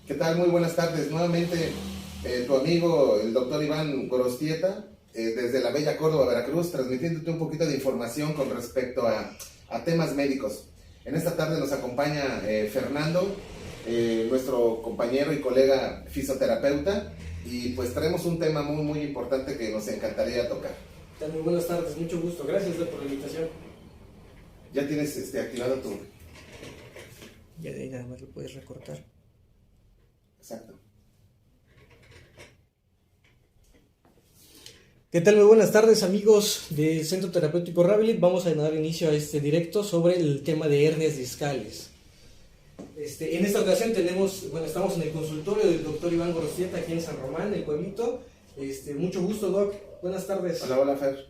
¿Qué tal? Muy buenas tardes. Nuevamente tu amigo, el doctor Iván Gorostieta, desde la bella Córdoba, Veracruz, transmitiéndote un poquito de información con respecto a temas médicos. En esta tarde nos acompaña Fernando, nuestro compañero y colega fisioterapeuta, y pues traemos un tema muy importante que nos encantaría tocar. Muy buenas tardes, mucho gusto. Gracias por la invitación. ¿Ya tienes activado tu...? Ya de ahí nada más lo puedes recortar. Exacto. ¿Qué tal? Muy buenas tardes, amigos del Centro Terapéutico Rehabilit. Vamos a dar inicio a este directo sobre el tema de hernias discales. En esta ocasión estamos en el consultorio del doctor Iván Gorostieta aquí en San Román, el pueblito. Mucho gusto, Doc. Buenas tardes. Hola, Fer.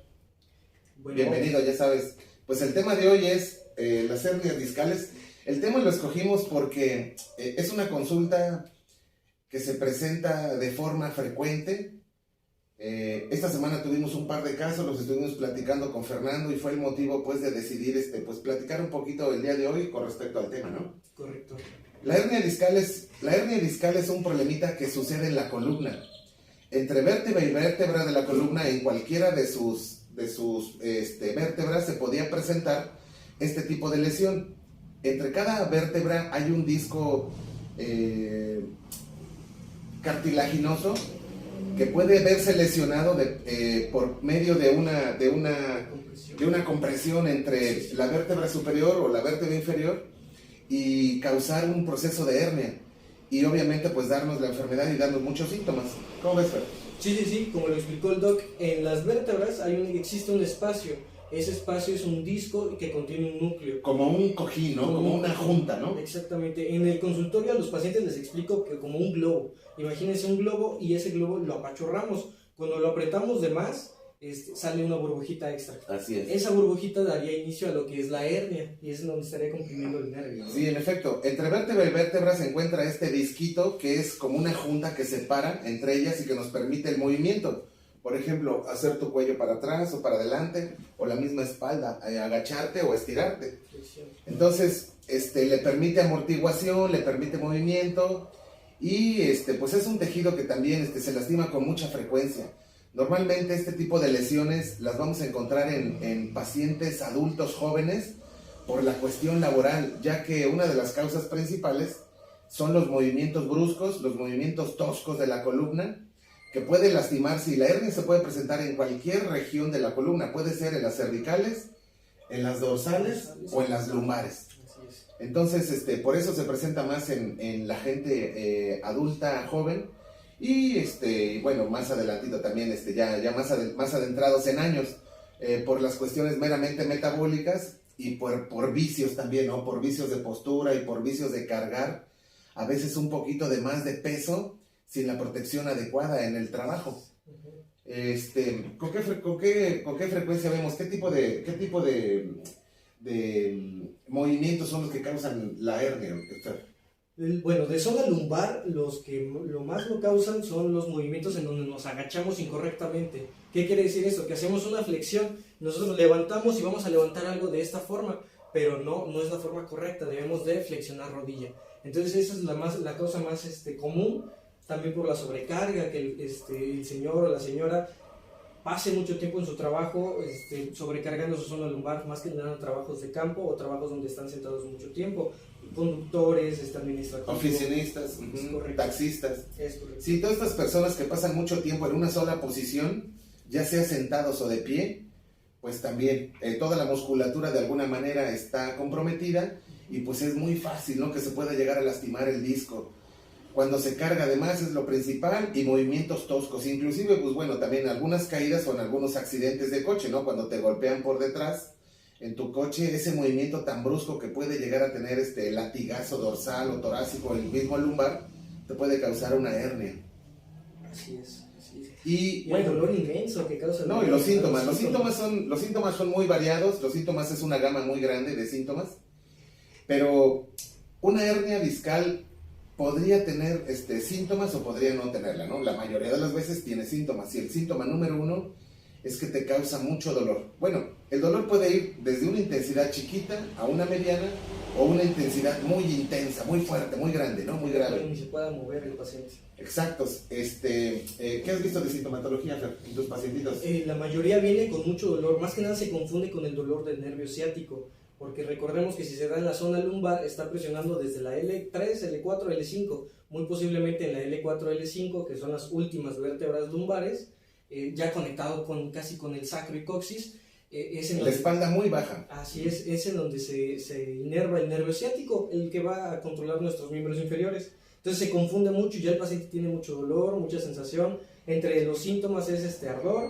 Bueno, bienvenido, ya sabes. Pues el tema de hoy es las hernias discales. El tema lo escogimos porque es una consulta que se presenta de forma frecuente. Esta semana tuvimos un par de casos, los estuvimos platicando con Fernando y fue el motivo pues de decidir platicar un poquito el día de hoy con respecto al tema, ¿no? Correcto. La hernia discal es un problemita que sucede en la columna. Entre vértebra y vértebra de la columna, en cualquiera de sus vértebras se podía presentar este tipo de lesión. Entre cada vértebra hay un disco cartilaginoso que puede verse lesionado por medio de una compresión entre la vértebra superior o la vértebra inferior y causar un proceso de hernia y obviamente pues darnos la enfermedad y darnos muchos síntomas. ¿Cómo ves, Fer? Sí, como lo explicó el doc, en las vértebras existe un espacio. Ese espacio es un disco que contiene un núcleo. Como un cojín, ¿no? Como una junta, ¿no? Exactamente. En el consultorio a los pacientes les explico que como un globo. Imagínense un globo y ese globo lo apachurramos. Cuando lo apretamos de más, sale una burbujita extra. Así es. Esa burbujita daría inicio a lo que es la hernia y es donde estaría comprimiendo el nervio, ¿no? Sí, en efecto. Entre vértebra y vértebra se encuentra este disquito que es como una junta que separa entre ellas y que nos permite el movimiento. Por ejemplo, hacer tu cuello para atrás o para adelante, o la misma espalda, agacharte o estirarte. Entonces, le permite amortiguación, le permite movimiento, y pues es un tejido que también se lastima con mucha frecuencia. Normalmente este tipo de lesiones las vamos a encontrar en pacientes adultos jóvenes por la cuestión laboral, ya que una de las causas principales son los movimientos bruscos, los movimientos toscos de la columna, que puede lastimarse, y la hernia se puede presentar en cualquier región de la columna, puede ser en las cervicales, en las dorsales o en las lumbares. Entonces, por eso se presenta más en la gente adulta, joven, y bueno, más adelantito también, ya más adentrados en años, por las cuestiones meramente metabólicas y por vicios también, ¿no? Por vicios de postura y por vicios de cargar, a veces un poquito de más de peso, sin la protección adecuada en el trabajo. ¿Con qué frecuencia vemos? ¿Qué tipo de movimientos son los que causan la hernia? Bueno, de zona lumbar, los que lo más lo causan son los movimientos en donde nos agachamos incorrectamente. ¿Qué quiere decir esto? Que hacemos una flexión, nosotros levantamos y vamos a levantar algo de esta forma, pero no es la forma correcta, debemos de flexionar rodilla. Entonces esa es la causa más común. También por la sobrecarga, que el señor o la señora pase mucho tiempo en su trabajo sobrecargando su zona lumbar, más que nada trabajos de campo o trabajos donde están sentados mucho tiempo, conductores, administrativos, oficinistas, taxistas. Sí, todas estas personas que pasan mucho tiempo en una sola posición, ya sea sentados o de pie, pues también toda la musculatura de alguna manera está comprometida y pues es muy fácil, ¿no?, que se pueda llegar a lastimar el disco. Cuando se carga además es lo principal, y movimientos toscos, inclusive pues bueno, también algunas caídas o en algunos accidentes de coche, ¿no? Cuando te golpean por detrás en tu coche, ese movimiento tan brusco que puede llegar a tener latigazo dorsal o torácico, el mismo lumbar, te puede causar una hernia. Así es. Y bueno, el dolor inmenso que causa. No, y los síntomas son muy variados, los síntomas es una gama muy grande de síntomas, pero una hernia discal podría tener síntomas o podría no tenerla, ¿no? La mayoría de las veces tiene síntomas, y el síntoma número uno es que te causa mucho dolor. Bueno, el dolor puede ir desde una intensidad chiquita a una mediana o una intensidad muy intensa, muy fuerte, muy grande, ¿no? Muy grave. Ni se pueda mover el paciente. Exacto. ¿Qué has visto de sintomatología, Fer, en tus pacientitos? La mayoría viene con mucho dolor, más que nada se confunde con el dolor del nervio ciático, porque recordemos que si se da en la zona lumbar está presionando desde la L3, L4, L5, muy posiblemente en la L4, L5, que son las últimas vértebras lumbares, ya conectado casi con el sacro y coxis. La espalda muy baja. Así es en donde se inerva el nervio ciático, el que va a controlar nuestros miembros inferiores. Entonces se confunde mucho y ya el paciente tiene mucho dolor, mucha sensación. Entre los síntomas es ardor,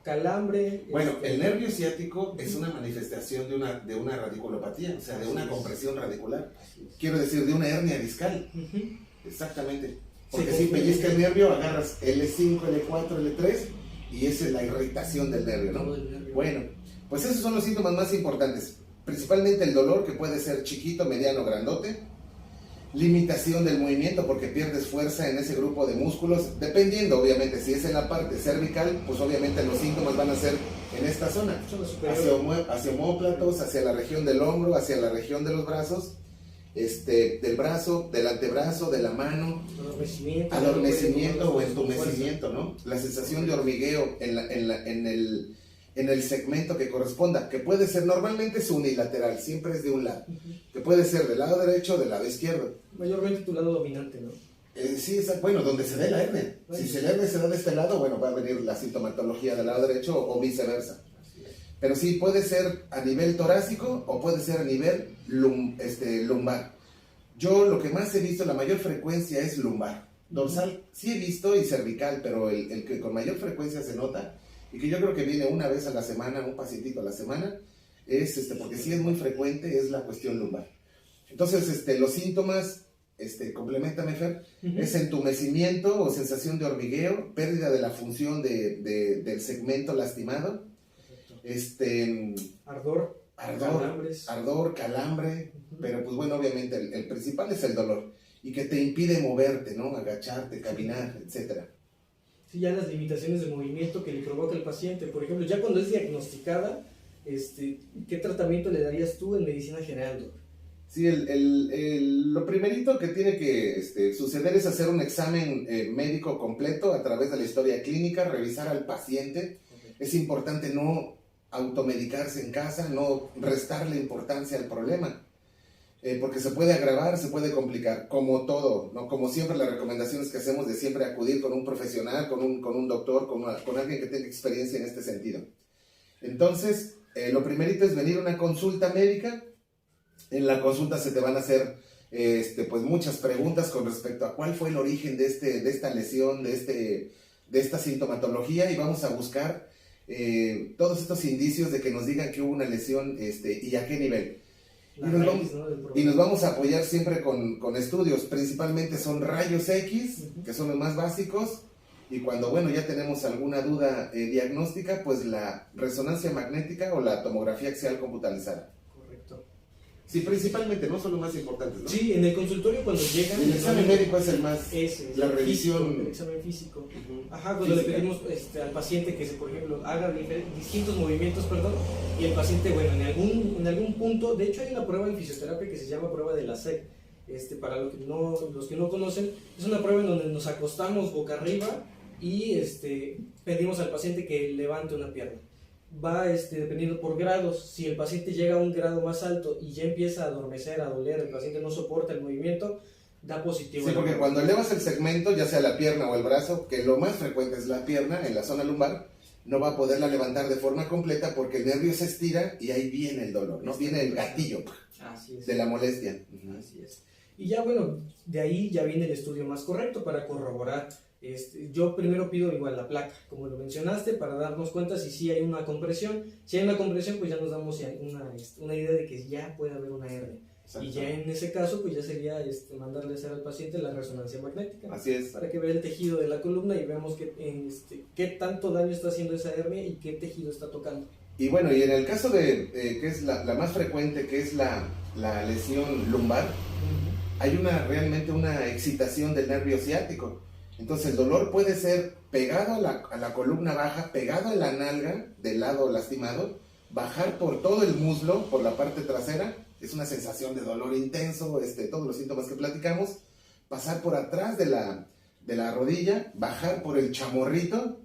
calambre. Bueno, el nervio ciático es una manifestación de una radiculopatía, o sea, de una compresión radicular. Quiero decir, de una hernia discal. Exactamente. Porque si pellizca el nervio, agarras L5, L4, L3 y esa es la irritación del nervio, ¿no? Bueno, pues esos son los síntomas más importantes. Principalmente el dolor, que puede ser chiquito, mediano, grandote. Limitación del movimiento porque pierdes fuerza en ese grupo de músculos, dependiendo obviamente, si es en la parte cervical, pues obviamente los síntomas van a ser en esta zona, hacia omóplatos, hacia la región del hombro, hacia la región de los brazos, del brazo, del antebrazo, de la mano, adormecimiento o entumecimiento, ¿no? La sensación de hormigueo en el segmento que corresponda, que puede ser, normalmente es unilateral, siempre es de un lado, que puede ser del lado derecho o del lado izquierdo. Mayormente tu lado dominante, ¿no? Sí, bueno, donde se dé la hernia. Si la hernia se da de este lado, bueno, va a venir la sintomatología del lado derecho o viceversa. Pero sí, puede ser a nivel torácico o puede ser a nivel lumbar. Yo lo que más he visto, la mayor frecuencia es lumbar. Dorsal sí he visto y cervical, pero el que con mayor frecuencia se nota y que yo creo que viene una vez a la semana, un pacientito a la semana, es porque sí es muy frecuente, es la cuestión lumbar. Entonces, los síntomas, compleméntame, Fer, es entumecimiento o sensación de hormigueo, pérdida de la función del segmento lastimado, ardor, calambre, pero pues bueno, obviamente el principal es el dolor y que te impide moverte, ¿no? Agacharte, caminar, etcétera. Sí, ya las limitaciones de movimiento que le provoca el paciente, por ejemplo, ya cuando es diagnosticada, ¿qué tratamiento le darías tú en medicina general, doctor? Sí, lo primerito que tiene que suceder es hacer un examen médico completo a través de la historia clínica, revisar al paciente. Es importante no automedicarse en casa, no restarle importancia al problema, porque se puede agravar, se puede complicar, como todo, ¿no? Como siempre las recomendaciones que hacemos de siempre acudir con un profesional, con un doctor, con alguien que tenga experiencia en este sentido. Entonces, lo primerito es venir a una consulta médica. En la consulta se te van a hacer pues muchas preguntas con respecto a cuál fue el origen de esta lesión, de esta sintomatología, y vamos a buscar todos estos indicios de que nos digan que hubo una lesión y a qué nivel. Y nos vamos a apoyar siempre con estudios, principalmente son rayos X, que son los más básicos, y cuando ya tenemos alguna duda diagnóstica, pues la resonancia magnética o la tomografía axial computarizada. Sí, principalmente, no son los más importantes, ¿no? Sí, en el consultorio cuando llegan... El examen médico es el más... la revisión... Físico, el examen físico. Ajá, cuando física. Le pedimos al paciente que, por ejemplo, haga distintos movimientos, y el paciente, en algún punto... De hecho, hay una prueba en fisioterapia que se llama prueba de la SEC. Para los que no conocen, es una prueba en donde nos acostamos boca arriba y pedimos al paciente que levante una pierna. Va dependiendo por grados. Si el paciente llega a un grado más alto y ya empieza a adormecer, a doler, el paciente no soporta el movimiento, da positivo. Sí, porque cuando elevas el segmento, ya sea la pierna o el brazo, que lo más frecuente es la pierna en la zona lumbar, no va a poderla levantar de forma completa porque el nervio se estira y ahí viene el dolor, ¿no? Viene el gatillo de la molestia. Así es. Y ya de ahí ya viene el estudio más correcto para corroborar. Yo primero pido igual la placa, como lo mencionaste, para darnos cuenta si sí hay una compresión. Si hay una compresión, pues ya nos damos una idea de que ya puede haber una hernia. Y ya en ese caso, pues ya sería mandarle hacer al paciente la resonancia magnética. Así es. Para que vea el tejido de la columna y veamos qué tanto daño está haciendo esa hernia y qué tejido está tocando. Y bueno, y en el caso de, que es la más frecuente, que es la lesión lumbar, hay realmente una excitación del nervio ciático. Entonces el dolor puede ser pegado a la columna baja, pegado en la nalga del lado lastimado, bajar por todo el muslo, por la parte trasera, es una sensación de dolor intenso, todos los síntomas que platicamos, pasar por atrás de la rodilla, bajar por el chamorrito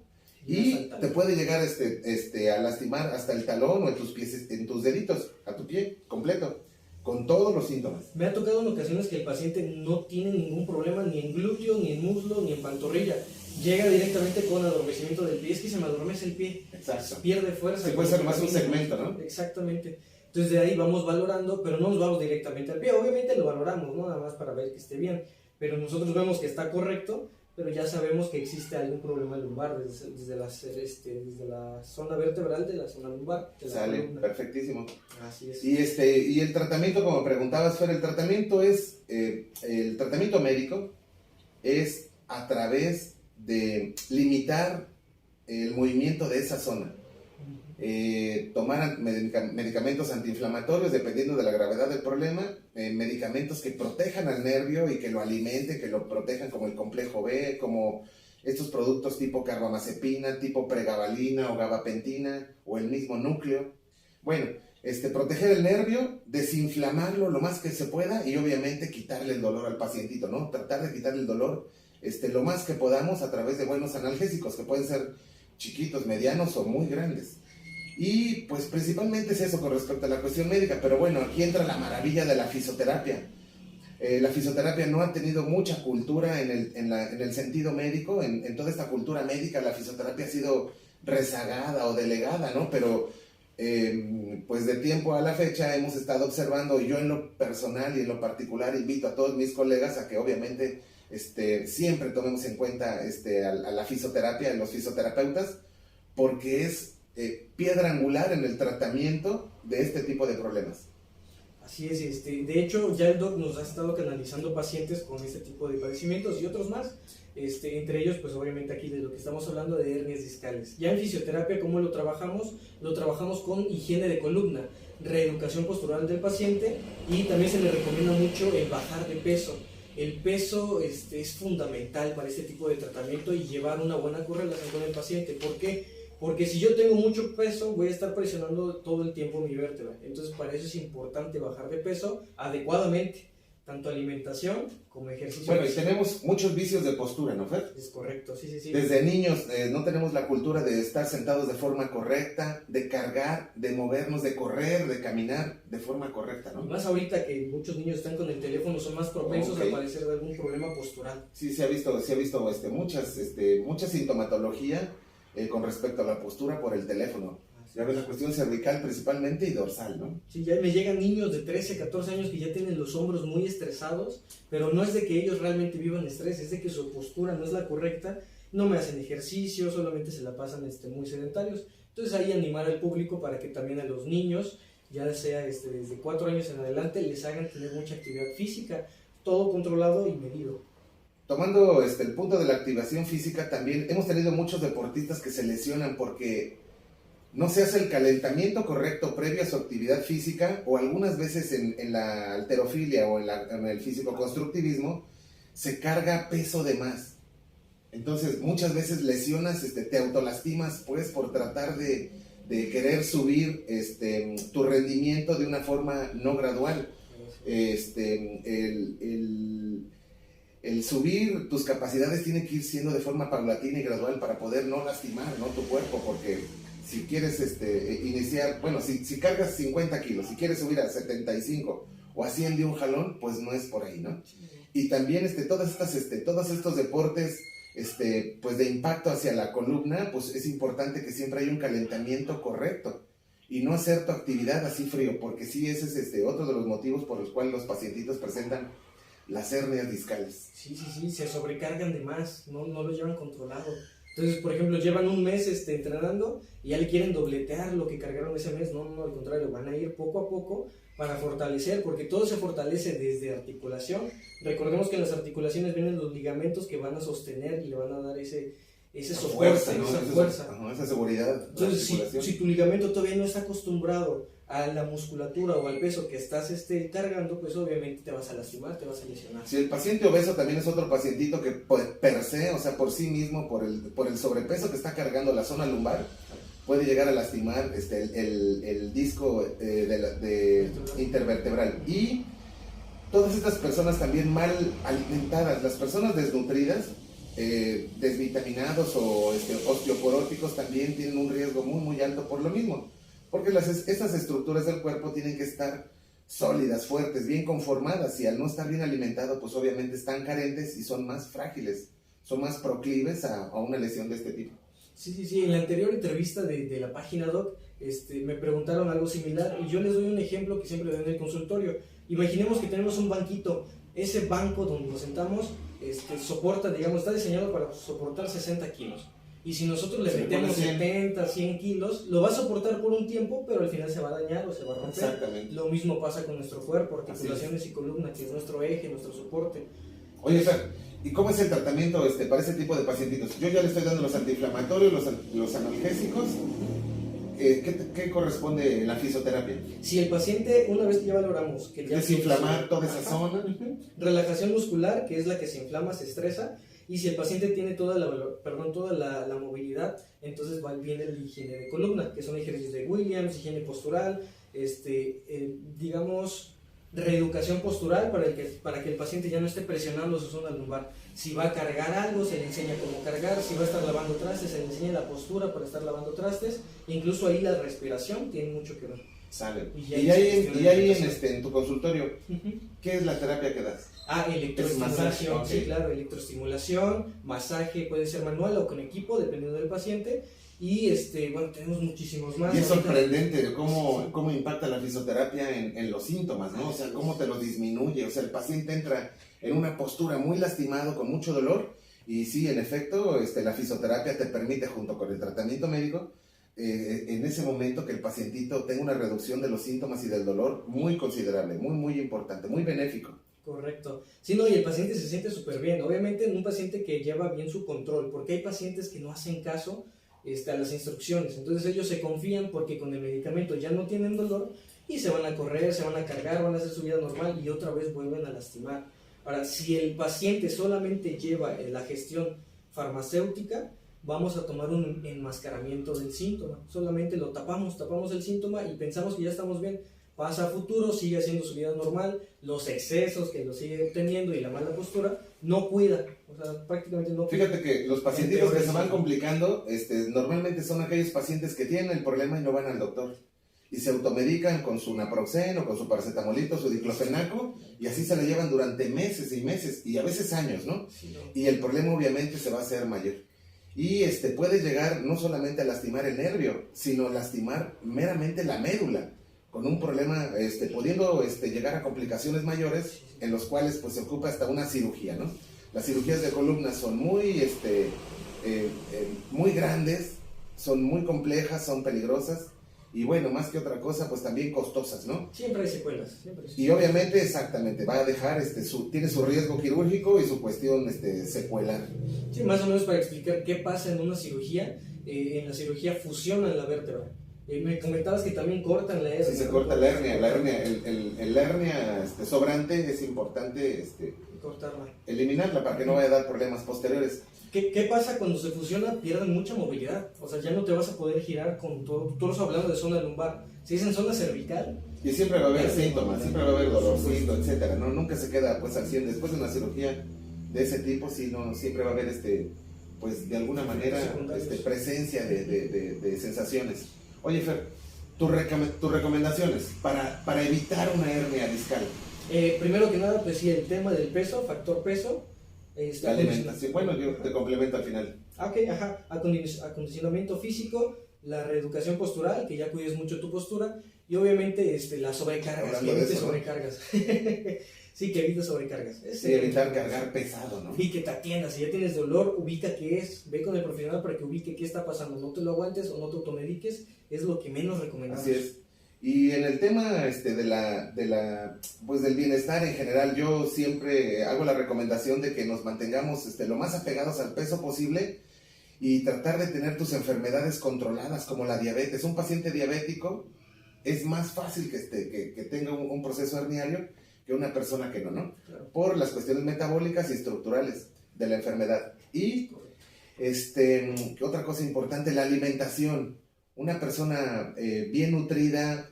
y te puede llegar a lastimar hasta el talón o en tus pies, en tus deditos, a tu pie completo, con todos los síntomas. Me ha tocado en ocasiones que el paciente no tiene ningún problema ni en glúteo, ni en muslo, ni en pantorrilla. Llega directamente con adormecimiento del pie, es que se me adormece el pie. Exacto. Pierde fuerza. Sí, puede ser más un segmento, ¿no? Exactamente. Entonces de ahí vamos valorando, pero no nos vamos directamente al pie. Obviamente lo valoramos, ¿no? Nada más para ver que esté bien. Pero nosotros vemos que está correcto, pero ya sabemos que existe algún problema lumbar desde la zona vertebral de la zona lumbar. Sale, perfectísimo. Así es. Y el tratamiento, como preguntabas, Fer, el tratamiento médico es a través de limitar el movimiento de esa zona. Tomar medicamentos antiinflamatorios dependiendo de la gravedad del problema, medicamentos que protejan al nervio y que lo alimenten, que lo protejan, como el complejo B, como estos productos tipo carbamazepina, tipo pregabalina o gabapentina o el mismo núcleo. Bueno, proteger el nervio, desinflamarlo lo más que se pueda y obviamente quitarle el dolor al pacientito, ¿no? Tratar de quitarle el dolor lo más que podamos a través de buenos analgésicos que pueden ser chiquitos, medianos o muy grandes. Y pues principalmente es eso con respecto a la cuestión médica, pero bueno, aquí entra la maravilla de la fisioterapia. La fisioterapia no ha tenido mucha cultura en el sentido médico, en toda esta cultura médica la fisioterapia ha sido rezagada o delegada, ¿no? Pero pues de tiempo a la fecha hemos estado observando, yo en lo personal y en lo particular invito a todos mis colegas a que obviamente siempre tomemos en cuenta a la fisioterapia, a los fisioterapeutas, porque es piedra angular en el tratamiento de este tipo de problemas. Así es, de hecho ya el doc nos ha estado canalizando pacientes con este tipo de padecimientos y otros más, entre ellos pues obviamente aquí de lo que estamos hablando de hernias discales. Ya en fisioterapia, ¿cómo lo trabajamos? Lo trabajamos con higiene de columna, reeducación postural del paciente y también se le recomienda mucho el bajar de peso. El peso es fundamental para este tipo de tratamiento y llevar una buena correlación con el paciente. ¿Por qué? Porque si yo tengo mucho peso, voy a estar presionando todo el tiempo mi vértebra. Entonces, para eso es importante bajar de peso adecuadamente, tanto alimentación como ejercicio. Bueno, y tenemos muchos vicios de postura, ¿no, Fer? Es correcto, sí. Desde niños no tenemos la cultura de estar sentados de forma correcta, de cargar, de movernos, de correr, de caminar de forma correcta, ¿no? Y más ahorita que muchos niños están con el teléfono, son más propensos a padecer de algún problema postural. Sí, se ha visto mucha sintomatología con respecto a la postura por el teléfono. Ya ves la cuestión cervical principalmente y dorsal, ¿no? Sí, ya me llegan niños de 13, 14 años que ya tienen los hombros muy estresados, pero no es de que ellos realmente vivan estrés, es de que su postura no es la correcta, no me hacen ejercicio, solamente se la pasan muy sedentarios. Entonces ahí animar al público para que también a los niños, ya sea desde 4 años en adelante, les hagan tener mucha actividad física, todo controlado y medido. Tomando el punto de la activación física, también hemos tenido muchos deportistas que se lesionan porque no se hace el calentamiento correcto previo a su actividad física, o algunas veces en la halterofilia o en el físico-constructivismo se carga peso de más. Entonces muchas veces lesionas, te autolastimas pues por tratar de querer subir tu rendimiento de una forma no gradual. El subir tus capacidades tiene que ir siendo de forma paulatina y gradual para poder no lastimar, ¿no?, tu cuerpo, porque si quieres iniciar, bueno, si cargas 50 kilos, si quieres subir a 75 o a 100 de un jalón, pues no es por ahí, ¿no? Y también todos estos deportes pues de impacto hacia la columna, pues es importante que siempre haya un calentamiento correcto y no hacer tu actividad así frío, porque sí, ese es otro de los motivos por los cuales los pacientitos presentan las hernias discales. Sí, se sobrecargan de más, no lo llevan controlado. Entonces, por ejemplo, llevan un mes entrenando y ya le quieren dobletear lo que cargaron ese mes. No, al contrario, van a ir poco a poco para fortalecer, porque todo se fortalece desde articulación. Recordemos que en las articulaciones vienen los ligamentos que van a sostener y le van a dar ese soporte, ¿no? esa fuerza. Esa seguridad. Entonces, si tu ligamento todavía no está acostumbrado a la musculatura o al peso que estás cargando, pues obviamente te vas a lastimar, te vas a lesionar. Si el paciente obeso también es otro pacientito que per se, o sea, por sí mismo, por el sobrepeso que está cargando la zona lumbar, puede llegar a lastimar el disco intervertebral. Y todas estas personas también mal alimentadas, las personas desnutridas, desvitaminados o osteoporóticos también tienen un riesgo muy muy alto por lo mismo, porque estas estructuras del cuerpo tienen que estar sólidas, fuertes, bien conformadas, y al no estar bien alimentado, pues obviamente están carentes y son más frágiles, son más proclives a una lesión de este tipo. Sí, en la anterior entrevista de la página Doc, me preguntaron algo similar y yo les doy un ejemplo que siempre doy en el consultorio. Imaginemos que tenemos un banquito, ese banco donde nos sentamos soporta, digamos, está diseñado para soportar 60 kilos. Y si nosotros le metemos 70, 100 kilos, lo va a soportar por un tiempo, pero al final se va a dañar o se va a romper. Exactamente. Lo mismo pasa con nuestro cuerpo, articulaciones y columna, que es nuestro eje, nuestro soporte. Oye, Fer, ¿y cómo es el tratamiento para ese tipo de pacientitos? Yo ya le estoy dando los antiinflamatorios, los analgésicos. ¿Qué corresponde en la fisioterapia? Si el paciente, una vez que ya valoramos que ya desinflamar toda esa zona, relajación muscular, que es la que se inflama, se estresa, y si el paciente tiene toda la movilidad, entonces viene la higiene de columna, que son ejercicios de Williams, higiene postural, digamos, reeducación postural para que el paciente ya no esté presionando su zona lumbar. Si va a cargar algo, se le enseña cómo cargar. Si va a estar lavando trastes, se le enseña la postura para estar lavando trastes. Incluso ahí la respiración tiene mucho que ver. Sale. Y ahí en tu consultorio, ¿qué es la terapia que das? Electroestimulación. Sí, claro, electroestimulación, masaje, puede ser manual o con equipo, dependiendo del paciente. Y bueno, tenemos muchísimos más. Y es sorprendente cómo impacta la fisioterapia en los síntomas, ¿no? O sea, cómo te lo disminuye. O sea, el paciente entra en una postura muy lastimado, con mucho dolor, y sí, en efecto, la fisioterapia te permite, junto con el tratamiento médico, en ese momento que el pacientito tenga una reducción de los síntomas y del dolor muy considerable, muy, muy importante, muy benéfico. Correcto. Sí, no, y el paciente se siente súper bien. Obviamente en un paciente que lleva bien su control, porque hay pacientes que no hacen caso a las instrucciones. Entonces ellos se confían porque con el medicamento ya no tienen dolor y se van a correr, se van a cargar, van a hacer su vida normal y otra vez vuelven a lastimar. Ahora, si el paciente solamente lleva la gestión farmacéutica, vamos a tomar un enmascaramiento del síntoma. Solamente lo tapamos el síntoma y pensamos que ya estamos bien. Pasa a futuro, sigue haciendo su vida normal, los excesos que lo sigue teniendo y la mala postura, no cuida, o sea, prácticamente no cuida. Fíjate que los pacientitos que se van complicando, normalmente son aquellos pacientes que tienen el problema y no van al doctor. Y se automedican con su naproxen o con su paracetamolito, su diclofenaco, y así se la llevan durante meses y meses, y a veces años, ¿no? Sí, no. Y el problema obviamente se va a hacer mayor. Y puede llegar no solamente a lastimar el nervio, sino lastimar meramente la médula, con un problema, pudiendo llegar a complicaciones mayores, en los cuales pues se ocupa hasta una cirugía, ¿no? Las cirugías de columna son muy grandes, son muy complejas, son peligrosas, y bueno, más que otra cosa, pues también costosas, ¿no? Siempre hay secuelas. Y obviamente, exactamente, va a dejar, tiene su riesgo quirúrgico y su cuestión secuelar. Sí, más o menos para explicar qué pasa en una cirugía. En la cirugía fusionan la vértebra. Me comentabas que también cortan la hernia. Sí, se corta la hernia. La hernia sobrante es importante cortarla, eliminarla para que no vaya a dar problemas posteriores. ¿Qué pasa cuando se fusiona? Pierden mucha movilidad. O sea, ya no te vas a poder girar con todo tu torso, hablando de zona lumbar. Si es en zona cervical. Y siempre va a haber síntomas, siempre va a haber dolorcito, etcétera, ¿no? Nunca se queda pues al 100. Después de una cirugía de ese tipo, sí, no, siempre va a haber pues de alguna manera presencia de sensaciones. Oye, Fer, tus recomendaciones para evitar una hernia discal. Primero que nada, pues sí, el tema del peso, factor peso. La alimentación, bueno, yo te complemento al final. Acondicionamiento físico, la reeducación postural, que ya cuides mucho tu postura, y obviamente las sobrecargas, que evites sobrecargas. Sí, que evites sobrecargas. Sí, evitar cargar pesado, ¿no? Y que te atiendas, si ya tienes dolor, ubica qué es, ve con el profesional para que ubique qué está pasando, no te lo aguantes o no te automediques, es lo que menos recomendamos. Así es. Y en el tema pues del bienestar en general, yo siempre hago la recomendación de que nos mantengamos lo más apegados al peso posible y tratar de tener tus enfermedades controladas, como la diabetes. Un paciente diabético es más fácil que tenga un proceso herniario que una persona que no, Claro. Por las cuestiones metabólicas y estructurales de la enfermedad. Y otra cosa importante, la alimentación. una persona bien nutrida,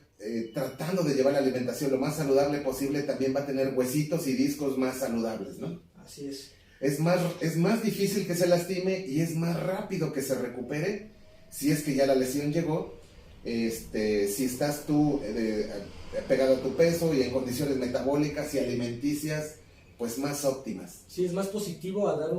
tratando de llevar la alimentación lo más saludable posible, también va a tener huesitos y discos más saludables, ¿no? Así es. Es más difícil que se lastime y es más rápido que se recupere si es que ya la lesión llegó. Si estás tú pegado a tu peso y en condiciones metabólicas y alimenticias pues más óptimas. Sí, es más positivo a dar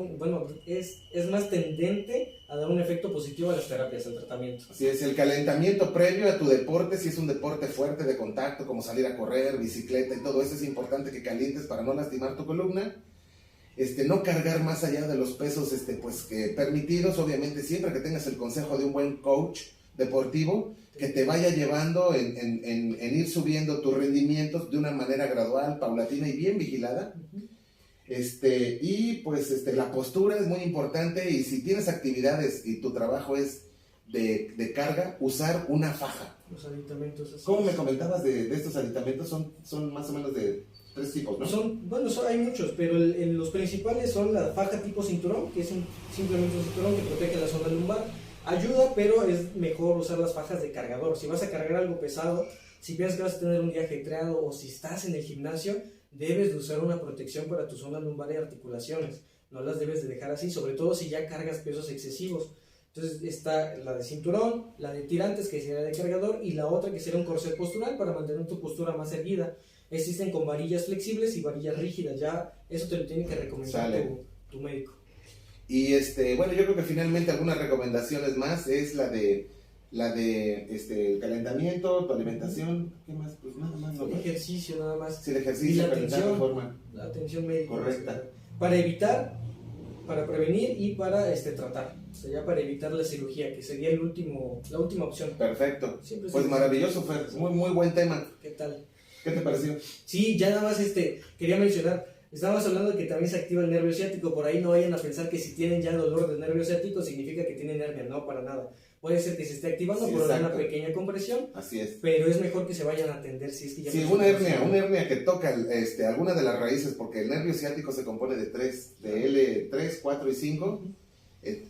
es más tendente a dar un efecto positivo a las terapias, al tratamiento. Así es, el calentamiento previo a tu deporte, si es un deporte fuerte de contacto, como salir a correr, bicicleta y todo eso, es importante que calientes para no lastimar tu columna. No cargar más allá de los pesos permitidos, obviamente siempre que tengas el consejo de un buen coach deportivo que te vaya llevando en ir subiendo tus rendimientos de una manera gradual, paulatina y bien vigilada. La postura es muy importante, y si tienes actividades y tu trabajo es de carga, usar una faja. Los aditamentos así. ¿Cómo me comentabas de estos aditamentos? Son más o menos de 3 tipos, ¿no? Hay muchos, pero los principales son la faja tipo cinturón, que es simplemente un cinturón que protege la zona lumbar. Ayuda, pero es mejor usar las fajas de cargador. Si vas a cargar algo pesado, si piensas que vas a tener un día ajetreado, o si estás en el gimnasio, debes de usar una protección para tu zona lumbar y articulaciones. No las debes de dejar así, sobre todo si ya cargas pesos excesivos. Entonces está la de cinturón, la de tirantes, que sería de cargador, y la otra que sería un corset postural para mantener tu postura más erguida. Existen con varillas flexibles y varillas rígidas, ya eso te lo tiene que recomendar tu médico. Y yo creo que finalmente algunas recomendaciones más es la de el calentamiento, tu alimentación, ¿qué más? Pues nada más, ¿no? Ejercicio nada más. Sí, el ejercicio, la atención médica correcta. Para evitar, para prevenir y para tratar. O sea, ya para evitar la cirugía, que sería la última opción. Perfecto. Pues maravilloso, Fer. Muy, muy buen tema. ¿Qué tal? ¿Qué te pareció? Sí, ya nada más quería mencionar, estábamos hablando de que también se activa el nervio ciático. Por ahí no vayan a pensar que si tienen ya dolor del nervio ciático significa que tienen hernia. No, para nada. Puede ser que se esté activando por una pequeña compresión. Así es. Pero es mejor que se vayan a atender si es que ya... Sí, una hernia que toca alguna de las raíces, porque el nervio ciático se compone de L3, 4 y 5.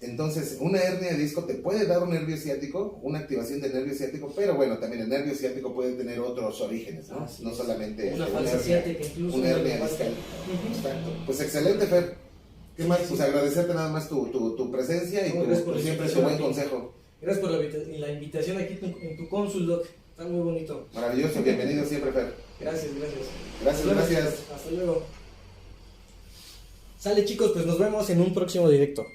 Entonces, una hernia de disco te puede dar un nervio ciático, una activación del nervio ciático, pero bueno, también el nervio ciático puede tener otros orígenes, ¿no? No solamente una falsa ciática, incluso una hernia discal. Exacto. Pues excelente, Fer. ¿Qué más? Pues agradecerte nada más tu presencia y siempre tu buen consejo. Gracias por la invitación aquí en tu cónsul, Doc. Está muy bonito. Maravilloso, bienvenido siempre, Fer. Gracias. Gracias. Hasta luego. Sale, chicos, pues nos vemos en un próximo directo.